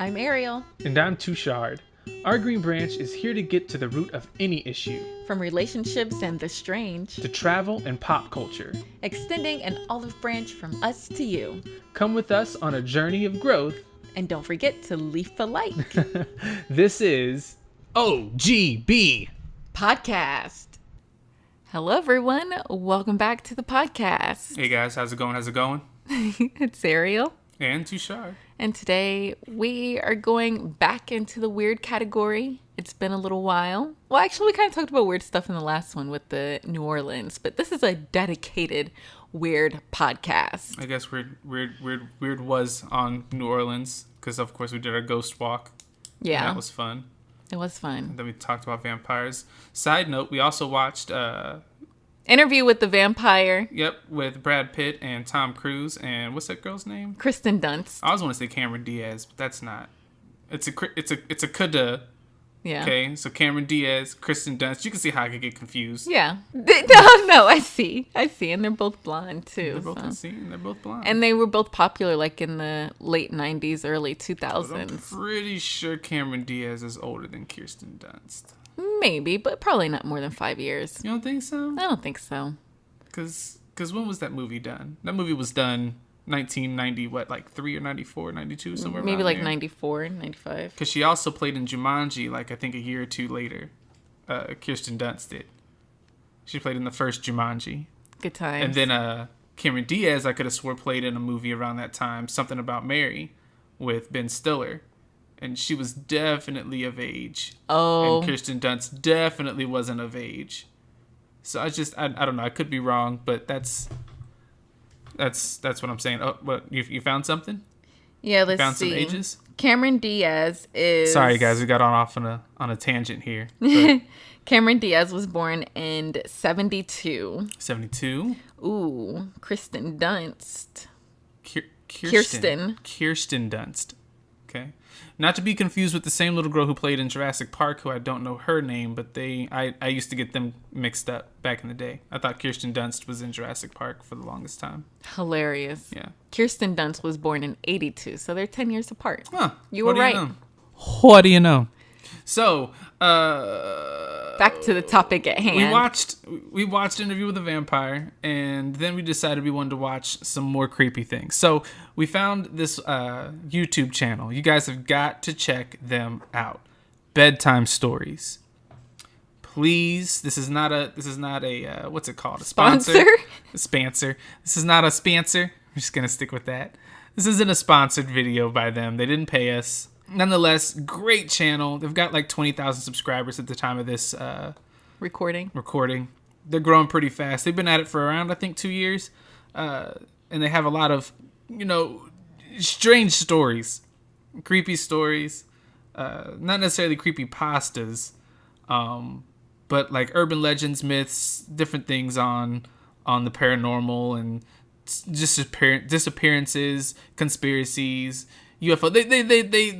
I'm Ariel. And I'm Toushard. Our Green Branch is here to get to the root of any issue. From relationships and the strange, To travel and pop culture. extending an olive branch from us to you. Come with us on a journey of growth. And don't forget to leave a like. This is OGB Podcast. Hello, everyone. Welcome back to the podcast. Hey guys, how's it going? It's Ariel. And Toushard. And today we are going back into the weird category. It's been a little while. Well, actually, we kind of talked about weird stuff in the last one with the New Orleans, but this is a dedicated weird podcast. I guess weird was on New Orleans because of course we did our ghost walk. Yeah. And that was fun. It was fun. And then we talked about vampires. Side note, we also watched Interview with the Vampire. Yep, with Brad Pitt and Tom Cruise and what's that girl's name? Kristen Dunst. I always want to say Cameron Diaz, but that's not. It's a coulda. Yeah. Okay, so Cameron Diaz, Kristen Dunst. You can see how I could get confused. Yeah. No, I see. And they're both blonde too. They're both insane. They're both blonde. And they were both popular like in the late 90s, early 2000s. I'm pretty sure Cameron Diaz is older than Kirsten Dunst. Maybe, but probably not more than 5 years. You don't think so? I don't think so. Because when was that movie done? That movie was done 1990, like 3 or 94, 92, somewhere Maybe around like there. 94, 95. Because she also played in Jumanji, like I think a year or two later. Kirsten Dunst did. She played in the first Jumanji. Good times. And then Cameron Diaz, I could have swore played in a movie around that time, Something About Mary, with Ben Stiller. And she was definitely of age. Oh. And Kirsten Dunst definitely wasn't of age. So I don't know. I could be wrong, but that's what I'm saying. Oh, what, you found something? Yeah, let's Found see. some ages? Cameron Diaz is... Sorry, guys. We got off on a tangent here. But Cameron Diaz was born in 72. 72? Ooh, Kristen Dunst. Kirsten Dunst. Okay. Not to be confused with the same little girl who played in Jurassic Park, who I don't know her name, but I used to get them mixed up back in the day. I thought Kirsten Dunst was in Jurassic Park for the longest time. Hilarious. Yeah. Kirsten Dunst was born in 82, so they're 10 years apart. Huh. You were right. What do you know? So, back to the topic at hand. We watched Interview with the Vampire, and then we decided we wanted to watch some more creepy things. So we found this YouTube channel. You guys have got to check them out. Bedtime Stories. Please, this is not a what's it called? A sponsor? A sponsor. This is not a sponsor. I'm just gonna stick with that. This isn't a sponsored video by them. They didn't pay us. Nonetheless, great channel. They've got like 20,000 subscribers at the time of this recording. They're growing pretty fast. They've been at it for around, I think, 2 years. And they have a lot of, strange stories. Creepy stories. Not necessarily creepy pastas. But like urban legends, myths, different things on the paranormal and just disappearances, conspiracies, UFO.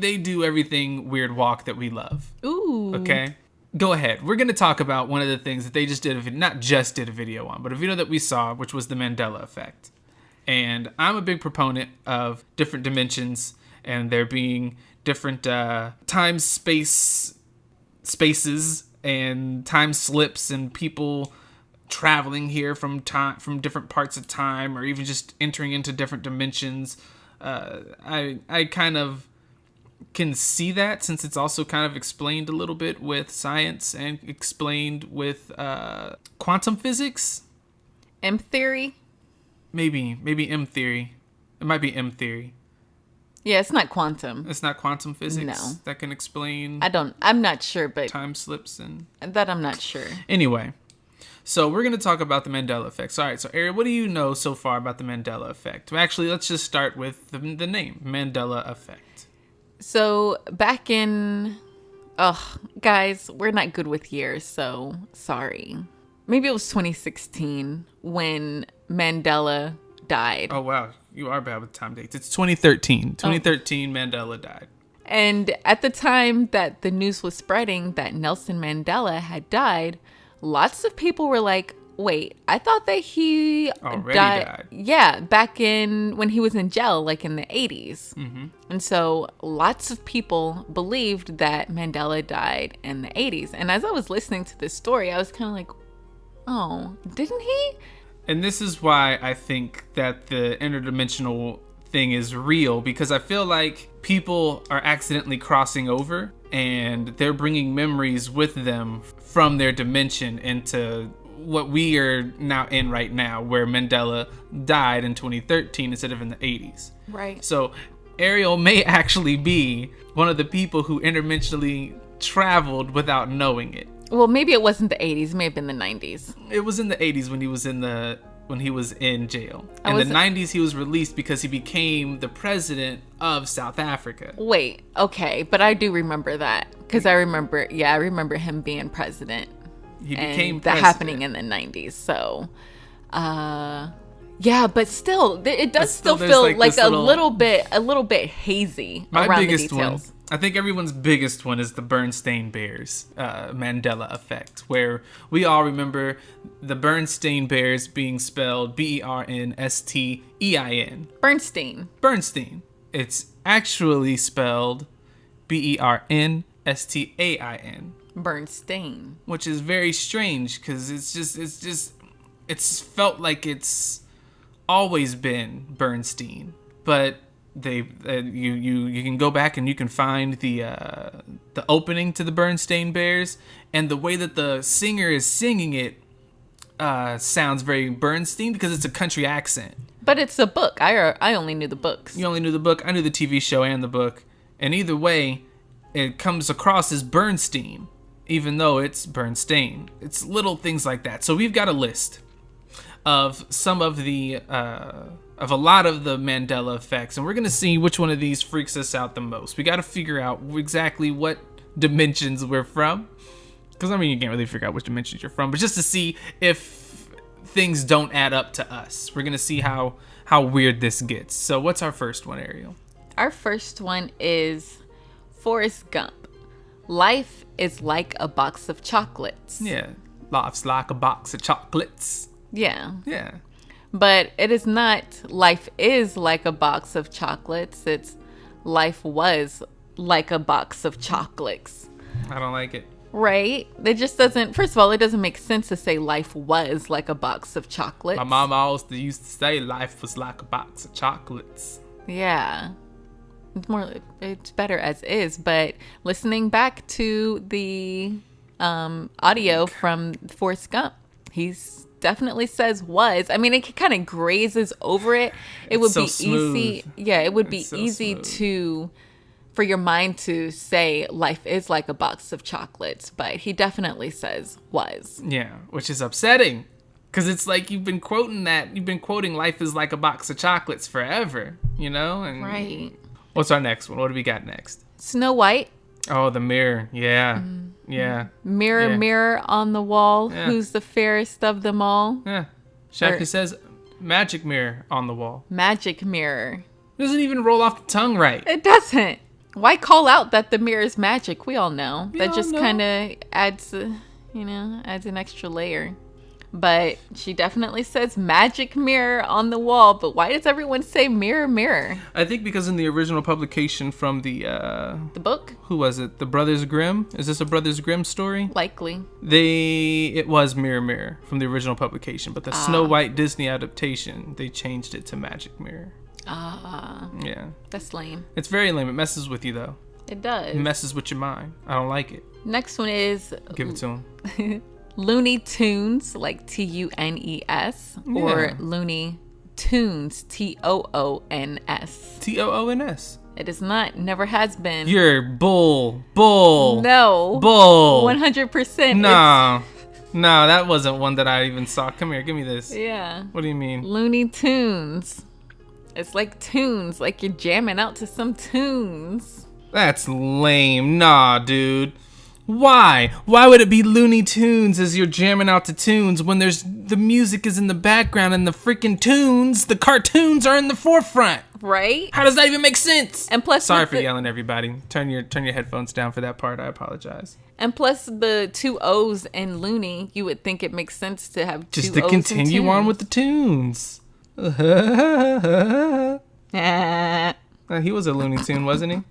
They do everything weird walk that we love. Ooh. Okay. Go ahead. We're going to talk about one of the things that they just did, not just did a video on, but a video that we saw, which was the Mandela Effect. And I'm a big proponent of different dimensions and there being different spaces and time slips and people traveling here from different parts of time or even just entering into different dimensions. I kind of can see that since it's also kind of explained a little bit with science and explained with quantum physics. M theory? Maybe M theory. It might be M theory. Yeah, it's not quantum. It's not quantum physics. No. That can explain I'm not sure, but time slips and that I'm not sure. Anyway. So we're going to talk about the Mandela Effect. So, all right, so Ariel, what do you know so far about the Mandela Effect? Actually, let's just start with the name, Mandela Effect. So back in, guys, we're not good with years, so sorry. Maybe it was 2016 when Mandela died. Oh, wow. You are bad with time dates. It's 2013. 2013, Mandela died. And at the time that the news was spreading that Nelson Mandela had died, lots of people were like, Wait, I thought that he Already died. Yeah, back in when he was in jail, like in the 80s. Mm-hmm. And so lots of people believed that Mandela died in the 80s. And as I was listening to this story, I was kind of like, oh, didn't he? And this is why I think that the interdimensional thing is real, because I feel like people are accidentally crossing over and they're bringing memories with them from their dimension into what we are now in right now, where Mandela died in 2013 instead of in the 80s. Right. So Ariel may actually be one of the people who interdimensionally traveled without knowing it. Well, maybe it wasn't the 80s. It may have been the 90s. It was in the 80s when he was in jail. In the 90s, he was released because he became the president of South Africa. Wait, okay, but I do remember that because I remember him being president. He became that president. happening in the 90s. So, yeah, but still, it does still feel like a little bit hazy around the details. One, I think everyone's biggest one is the Bernstein Bears, Mandela Effect, where we all remember the Bernstein Bears being spelled Bernstein. Bernstein. It's actually spelled Bernstein. Bernstein. Which is very strange because it's felt like it's always been Bernstein, but you can go back and you can find the opening to the Bernstein Bears, and the way that the singer is singing it sounds very Bernstein because it's a country accent. But it's a book. I only knew the books. You only knew the book. I knew the TV show and the book, and either way, it comes across as Bernstein, even though it's Bernstein. It's little things like that. So we've got a list of some of the of a lot of the Mandela effects, and we're gonna see which one of these freaks us out the most. We got to figure out exactly what dimensions we're from, because I mean, you can't really figure out which dimensions you're from, but just to see if things don't add up to us. We're gonna see how weird this gets. So what's our first one, Ariel? Our first one is Forrest Gump. Life is like a box of chocolates. Yeah, life's like a box of chocolates. Yeah. Yeah. But it is not life is like a box of chocolates. It's life was like a box of chocolates. I don't like it. Right? It just doesn't, first of all, it doesn't make sense to say life was like a box of chocolates. My mom always used to say life was like a box of chocolates. Yeah. It's better as is, but listening back to the audio from Forrest Gump, he's definitely says was. I mean, it kind of grazes over it. It would be easy. Yeah, it would be easy for your mind to say life is like a box of chocolates, but he definitely says was. Yeah, which is upsetting because it's like you've been quoting life is like a box of chocolates forever, you know? And right. What's our next one? What do we got next? Snow White. Oh, the mirror. Yeah. Yeah. Mirror, yeah. Mirror on the wall. Yeah. Who's the fairest of them all? Yeah. Shaka says magic mirror on the wall. Magic mirror. It doesn't even roll off the tongue right. It doesn't. Why call out that the mirror is magic? We all know. That just kind of adds an extra layer. But she definitely says magic mirror on the wall. But why does everyone say mirror, mirror? I think because in the original publication from the book? Who was it? The Brothers Grimm? Is this a Brothers Grimm story? Likely. It was mirror, mirror from the original publication. But the Snow White Disney adaptation, they changed it to magic mirror. Yeah. That's lame. It's very lame. It messes with you, though. It does. It messes with your mind. I don't like it. Next one is... Give it to him. Looney Tunes, like Tunes, or Looney Tunes, Toons. Toons. It is not, never has been. You're bull. No. Bull. 100%. No, that wasn't one that I even saw. Come here, give me this. Yeah. What do you mean? Looney Tunes. It's like tunes, like you're jamming out to some tunes. That's lame. Nah, dude. Why? Why would it be Looney Tunes as you're jamming out to tunes when the music is in the background and the freaking tunes, the cartoons are in the forefront? Right? How does that even make sense? And plus, sorry for yelling, everybody. Turn your headphones down for that part. I apologize. And plus the 2 O's in loony, you would think it makes sense to have just 2 to O's continue on with the tunes. He was a Looney Tune, wasn't he?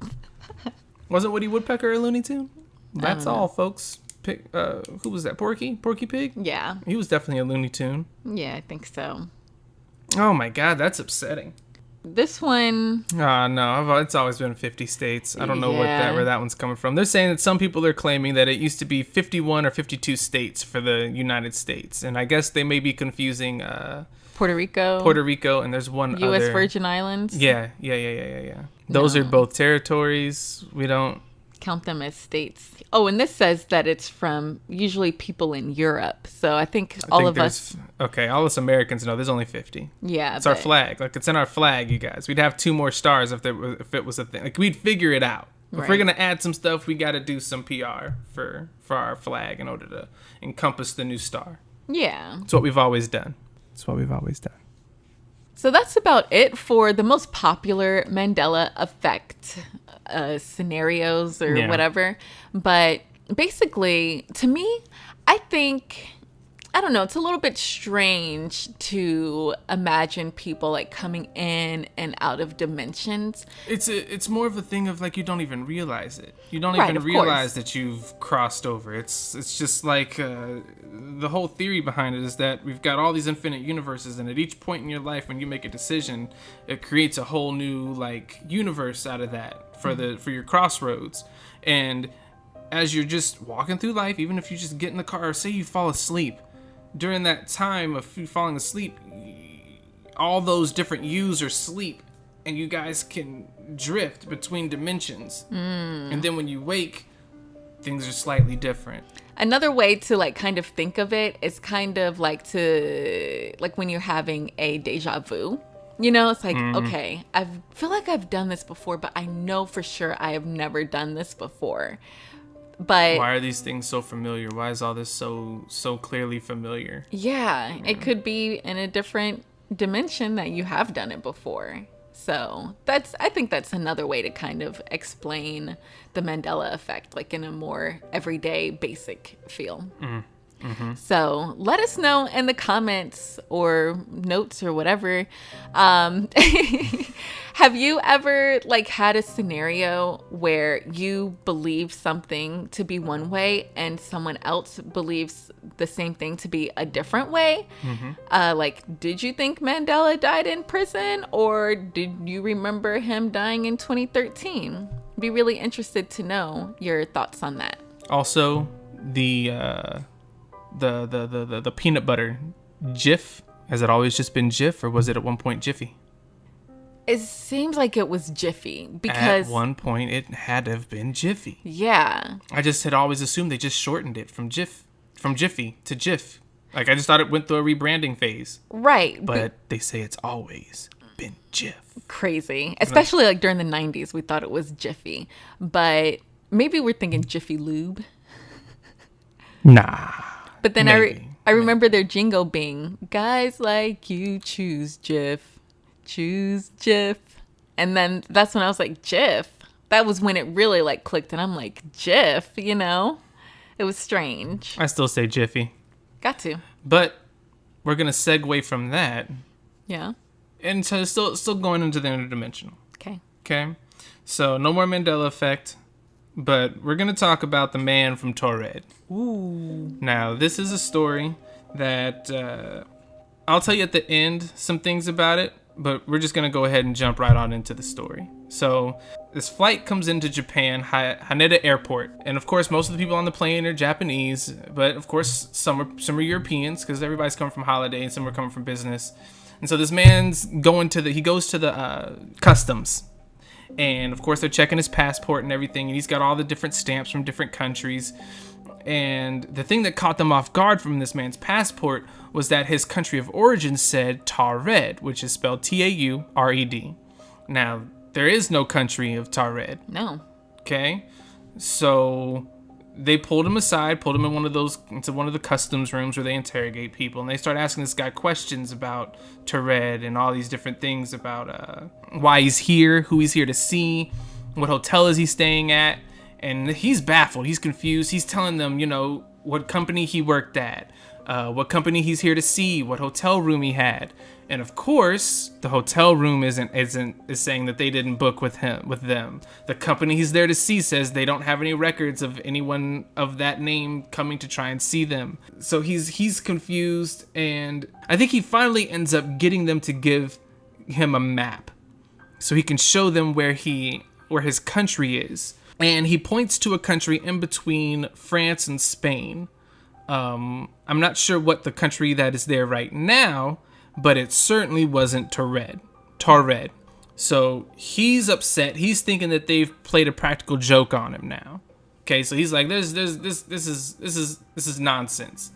Wasn't Woody Woodpecker a Looney Tune? That's all, folks. Who was that? Porky Pig? Yeah. He was definitely a Looney Tune. Yeah, I think so. Oh my God, that's upsetting. This one... no, it's always been 50 states. I don't know where that one's coming from. They're saying that some people are claiming that it used to be 51 or 52 states for the United States. And I guess they may be confusing Puerto Rico, and there's one U.S. other... Virgin Islands. Yeah. Those are both territories. We don't... count them as states. Oh, and this says that it's from usually people in Europe. So I think all of us... Okay, all us Americans know there's only 50. Yeah. It's our flag. Like, it's in our flag, you guys. We'd have 2 more stars if it was a thing. Like, we'd figure it out. If we're going to add some stuff, we got to do some PR for our flag in order to encompass the new star. Yeah. It's what we've always done. So that's about it for the most popular Mandela Effect scenarios or whatever. But basically, to me, I think, I don't know, it's a little bit strange to imagine people like coming in and out of dimensions. It's more of a thing of like you don't even realize it. You don't Right, even of realize course. that you've crossed over. It's just like the whole theory behind it is that we've got all these infinite universes, and at each point in your life when you make a decision, it creates a whole new like universe out of that for your crossroads. And as you're just walking through life, even if you just get in the car or say you fall asleep, during that time of you falling asleep, all those different yous are asleep, and you guys can drift between dimensions. And then when you wake, things are slightly different. Another way to like kind of think of it is kind of like when you're having a deja vu. You know, it's like, okay, I feel like I've done this before, but I know for sure I have never done this before. But why are these things so familiar? Why is all this so clearly familiar? Yeah, it could be in a different dimension that you have done it before. So I think that's another way to kind of explain the Mandela effect, like in a more everyday basic feel. So let us know in the comments or notes or whatever. Have you ever like had a scenario where you believe something to be one way and someone else believes the same thing to be a different way? Like, did you think Mandela died in prison, or did you remember him dying in 2013? Be really interested to know your thoughts on that. Also, the peanut butter Jif, has it always just been Jif, or was it at one point Jiffy? It seems like it was Jiffy because at one point it had to have been Jiffy. Yeah. I just had always assumed they just shortened it from Jiffy to Jif. Like, I just thought it went through a rebranding phase. Right. But they say it's always been Jif. Crazy. Especially like during the 90s, we thought it was Jiffy. But maybe we're thinking Jiffy Lube. Nah. But then I remember their jingle being, guys like you choose Jif. Choose Jif. And then that's when I was like, Jif. That was when it really like clicked, and I'm like, Jif, you know? It was strange. I still say Jiffy. Got to. But we're going to segue from that. Yeah. And so still going into the interdimensional. Okay. So no more Mandela Effect, but we're going to talk about the man from Toushard. Ooh. Now, this is a story that I'll tell you at the end some things about it, but we're just going to go ahead and jump right on into the story. So this flight comes into Japan, Haneda Airport. And of course, most of the people on the plane are Japanese, but of course, some are Europeans because everybody's coming from holiday and some are coming from business. And so this man's he goes to the customs. And of course, they're checking his passport and everything. And he's got all the different stamps from different countries. And the thing that caught them off guard from this man's passport was that his country of origin said Toushard, which is spelled Taured. Now, there is no country of Toushard. No. Okay? So they pulled him aside, pulled him into one of the customs rooms where they interrogate people, and they start asking this guy questions about Toushard and all these different things about why he's here, who he's here to see, what hotel is he staying at, and he's baffled, he's confused. He's telling them, what company he worked at, what company he's here to see, what hotel room he had. And of course, the hotel room is saying that they didn't book with them. The company he's there to see says they don't have any records of anyone of that name coming to try and see them. So he's confused, and I think he finally ends up getting them to give him a map so he can show them where his country is. And he points to a country in between France and Spain. I'm not sure what the country that is there right now, but it certainly wasn't Toushard. So he's upset. He's thinking that they've played a practical joke on him now. Okay, so he's like, this is nonsense.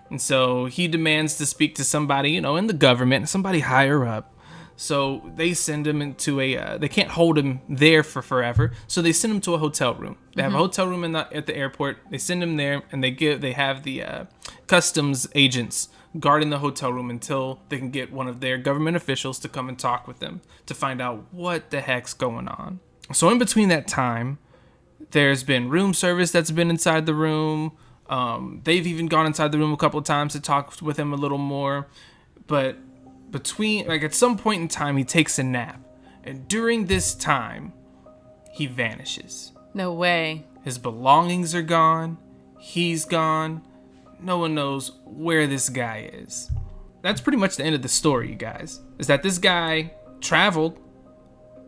And so he demands to speak to somebody, in the government, somebody higher up. So they send him into they can't hold him there for forever. So they send him to a hotel room. They have a hotel room at the airport. They send him there, and they have the customs agents guarding the hotel room until they can get one of their government officials to come and talk with them to find out what the heck's going on. So in between that time, there's been room service that's been inside the room. They've even gone inside the room a couple of times to talk with him a little more. But at some point in time, he takes a nap. And during this time, he vanishes. No way. His belongings are gone. He's gone. No one knows where this guy is. That's pretty much the end of the story, you guys. Is that this guy traveled,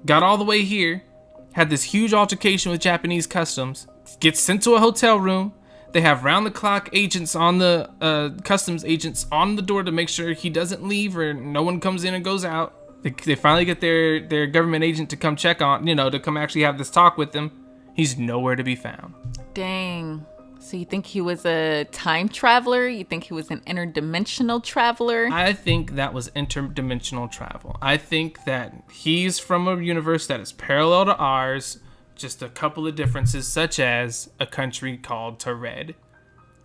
got all the way here, had this huge altercation with Japanese customs, gets sent to a hotel room. They have round-the-clock agents on the customs agents on the door to make sure he doesn't leave or no one comes in and goes out. They finally get their government agent to come check on, to come actually have this talk with them. He's nowhere to be found. Dang. So you think he was a time traveler? You think he was an interdimensional traveler? I think that was interdimensional travel. I think that he's from a universe that is parallel to ours, just a couple of differences, such as a country called Toushard.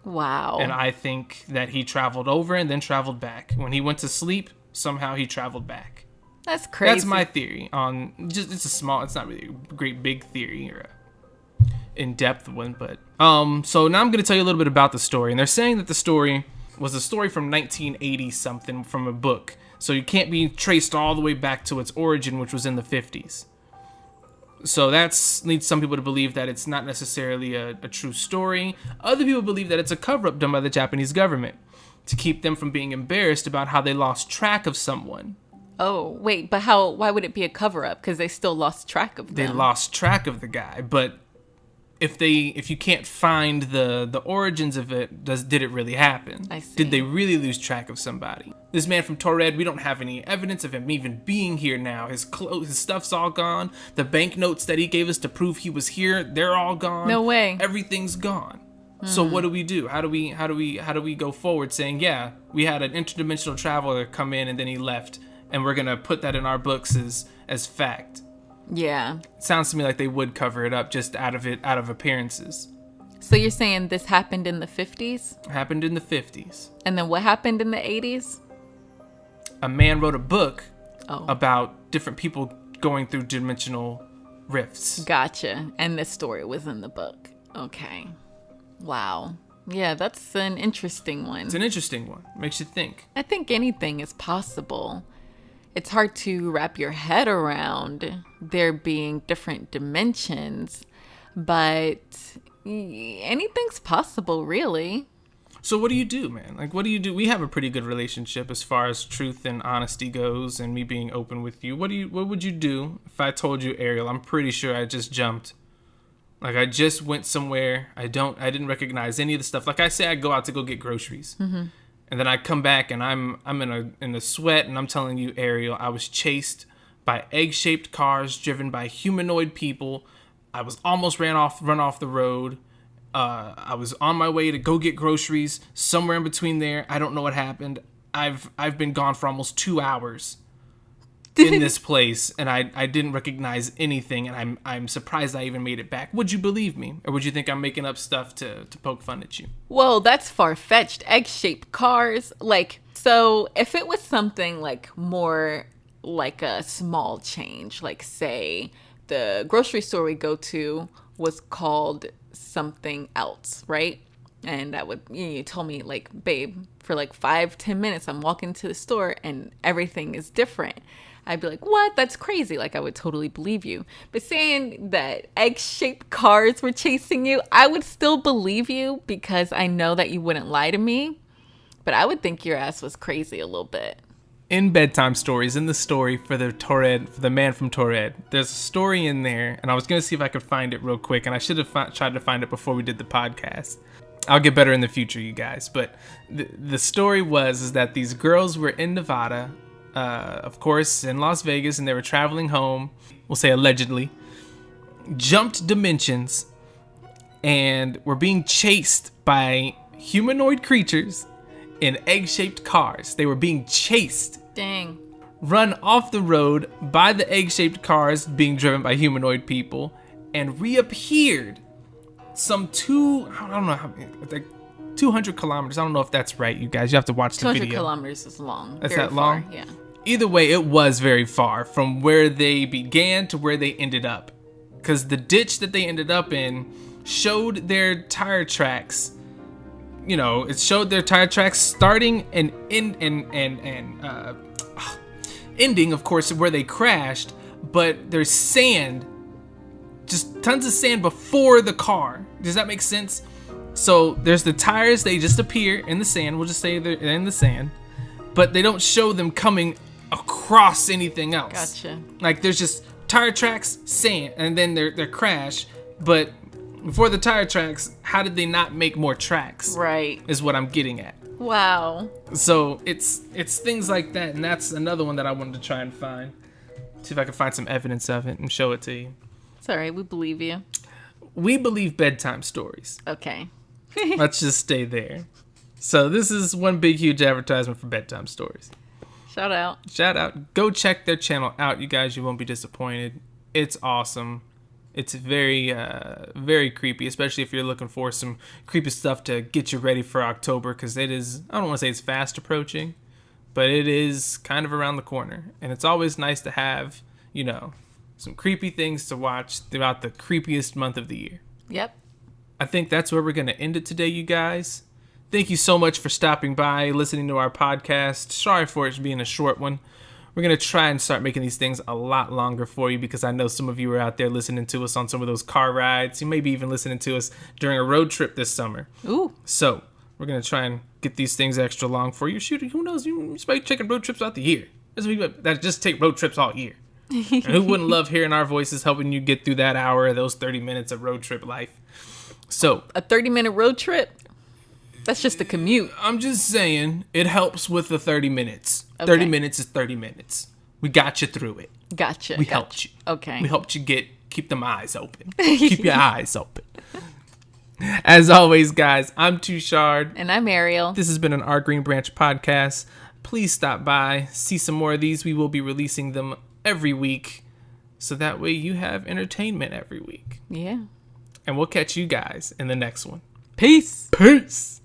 Wow. And I think that he traveled over and then traveled back. When he went to sleep, somehow he traveled back. That's crazy. That's my theory on it's not really a great big theory or in-depth one, but so now I'm going to tell you a little bit about the story. And they're saying that the story was a story from 1980 something from a book. So you can't be traced all the way back to its origin, which was in the 50s. So that leads some people to believe that it's not necessarily a true story. Other people believe that it's a cover-up done by the Japanese government to keep them from being embarrassed about how they lost track of someone. Oh, wait, but why would it be a cover-up? Because they still lost track of them. They lost track of the guy, but if you can't find the origins of it, did it really happen? I see. Did they really lose track of somebody? This man from Toushard, we don't have any evidence of him even being here now. His clothes, his stuff's all gone. The banknotes that he gave us to prove he was here, they're all gone. No way. Everything's gone. So what do we do? How do we go forward saying, yeah, we had an interdimensional traveler come in and then he left, and we're gonna put that in our books as fact? Yeah. It sounds to me like they would cover it up just out of appearances. So you're saying this happened in the 50s? It happened in the 50s. And then what happened in the 80s? A man wrote a book about different people going through dimensional rifts. Gotcha. And this story was in the book. Okay. Wow. Yeah, that's an interesting one. It's an interesting one. Makes you think. I think anything is possible. It's hard to wrap your head around there being different dimensions, but anything's possible, really. So what do you do, man? Like, what do you do? We have a pretty good relationship as far as truth and honesty goes, and me being open with you. What would you do if I told you, Ariel, I'm pretty sure I just jumped? Like, I just went somewhere. I didn't recognize any of the stuff. Like I say, I go out to go get groceries. Mm-hmm. And then I come back and I'm in a sweat, and I'm telling you, Ariel, I was chased by egg-shaped cars driven by humanoid people. I was almost run off the road. I was on my way to go get groceries. Somewhere in between there, I don't know what happened. I've been gone for almost 2 hours. in this place, and I didn't recognize anything, and I'm surprised I even made it back. Would you believe me, or would you think I'm making up stuff to poke fun at you? Well, that's far-fetched. Egg-shaped cars, like, so if it was something like more like a small change, like say the grocery store we go to was called something else, right? And that would, you told me like, babe, for like 5-10 minutes, I'm walking to the store and everything is different. I'd be like, what? That's crazy. Like, I would totally believe you. But saying that egg-shaped cars were chasing you, I would still believe you because I know that you wouldn't lie to me. But I would think your ass was crazy a little bit. In Bedtime Stories, in the story for the man from Toushard, there's a story in there, and I was going to see if I could find it real quick, and I should have tried to find it before we did the podcast. I'll get better in the future, you guys. But the story is that these girls were in Nevada, of course, in Las Vegas, and they were traveling home, we'll say allegedly, jumped dimensions, and were being chased by humanoid creatures in egg-shaped cars. They were being chased. Dang. Run off the road by the egg-shaped cars being driven by humanoid people, and reappeared some 200 kilometers. I don't know if that's right, you guys. You have to watch the video. 200 kilometers is long. That's Very that long? far, yeah. Either way, it was very far from where they began to where they ended up. Because the ditch that they ended up in showed their tire tracks. You know, it showed their tire tracks starting and ending, of course, where they crashed. But there's sand, just tons of sand before the car. Does that make sense? So there's the tires, they just appear in the sand. We'll just say they're in the sand. But they don't show them coming across anything else. Gotcha. Like there's just tire tracks, sand, and then their crash. But before the tire tracks, how did they not make more tracks? Right. Is what I'm getting at. Wow. So it's things like that, and that's another one that I wanted to try and find. See if I can find some evidence of it and show it to you. It's all right. We believe you. We believe bedtime stories. Okay. Let's just stay there. So this is one big, huge advertisement for Bedtime Stories. Shout out. Shout out. Go check their channel out, you guys. You won't be disappointed. It's awesome. It's very, very creepy, especially if you're looking for some creepy stuff to get you ready for October, because it is, I don't want to say it's fast approaching, but it is kind of around the corner. And it's always nice to have, you know, some creepy things to watch throughout the creepiest month of the year. Yep. I think that's where we're going to end it today, you guys. Thank you so much for stopping by, listening to our podcast. Sorry for it being a short one. We're going to try and start making these things a lot longer for you, because I know some of you are out there listening to us on some of those car rides. You may be even listening to us during a road trip this summer. Ooh. So we're going to try and get these things extra long for you. Shoot, who knows? You might be taking road trips out the year. There's people that just take road trips all year. And who wouldn't love hearing our voices helping you get through that hour, those 30 minutes of road trip life? So a 30-minute road trip? That's just a commute. I'm just saying, it helps with the 30 minutes. Okay. 30 minutes is 30 minutes. We got you through it. Gotcha. We helped you. Okay. We helped you keep them eyes open. Keep your eyes open. As always, guys, I'm Toushard. And I'm Ariel. This has been an Our Green Branch podcast. Please stop by, see some more of these. We will be releasing them every week, so that way you have entertainment every week. Yeah. And we'll catch you guys in the next one. Peace. Peace.